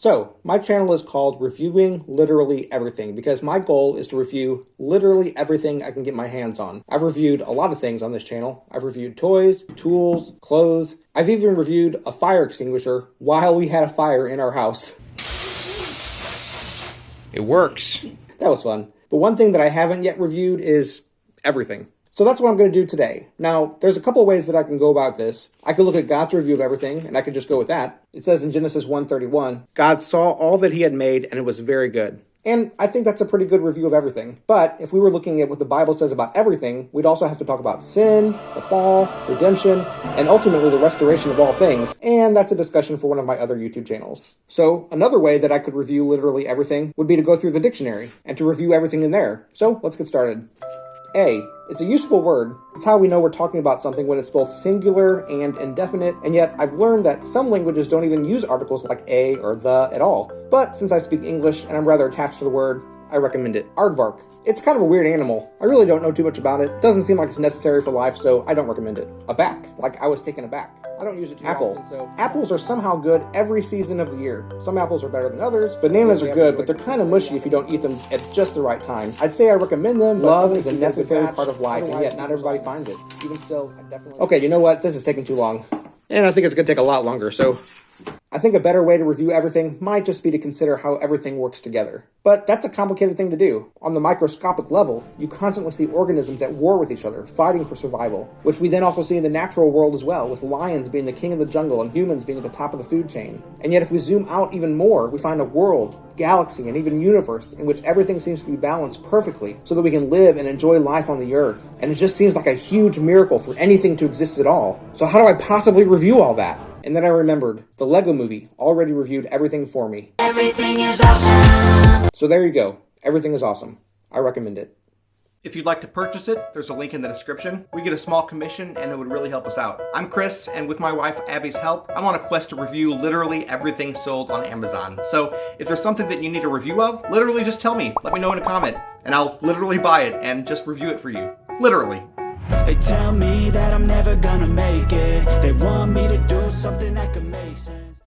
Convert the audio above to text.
So, my channel is called Reviewing Literally Everything because my goal is to review literally everything I can get my hands on. I've reviewed a lot of things on this channel. I've reviewed toys, tools, clothes. I've even reviewed a fire extinguisher while we had a fire in our house. It works. That was fun. But one thing that I haven't yet reviewed is everything. So that's what I'm going to do today. Now, there's a couple of ways that I can go about this. I could look at God's review of everything, and I could just go with that. It says in Genesis 1:31, God saw all that he had made, and it was very good. And I think that's a pretty good review of everything. But if we were looking at what the Bible says about everything, we'd also have to talk about sin, the fall, redemption, and ultimately the restoration of all things. And that's a discussion for one of my other YouTube channels. So another way that I could review literally everything would be to go through the dictionary and to review everything in there. So let's get started. A. It's a useful word. It's how we know we're talking about something when it's both singular and indefinite, and yet I've learned that some languages don't even use articles like a or the at all. But since I speak English and I'm rather attached to the word, I recommend it. Aardvark. It's kind of a weird animal. I really don't know too much about it. Doesn't seem like it's necessary for life, so I don't recommend it. Aback. Like I was taken aback. I don't use it too often, so... Apples are somehow good every season of the year. Some apples are better than others. Bananas are good, but they're kind of mushy if you don't eat them at just the right time. I'd say I recommend them. Love is a necessary part of life, and yet not everybody finds it. Even still, I definitely... Okay, you know what? This is taking too long. And I think it's going to take a lot longer, so... I think a better way to review everything might just be to consider how everything works together. But that's a complicated thing to do. On the microscopic level, you constantly see organisms at war with each other, fighting for survival, which we then also see in the natural world as well, with lions being the king of the jungle and humans being at the top of the food chain. And yet if we zoom out even more, we find a world, galaxy, and even universe in which everything seems to be balanced perfectly so that we can live and enjoy life on the earth. And it just seems like a huge miracle for anything to exist at all. So how do I possibly review all that? And then I remembered, the Lego Movie already reviewed everything for me. Everything is awesome! So there you go. Everything is awesome. I recommend it. If you'd like to purchase it, there's a link in the description. We get a small commission and it would really help us out. I'm Chris, and with my wife Abby's help, I'm on a quest to review literally everything sold on Amazon. So if there's something that you need a review of, literally just tell me. Let me know in a comment, and I'll literally buy it and just review it for you. Literally. They tell me that I'm never gonna make it. They want me to do something that could make sense.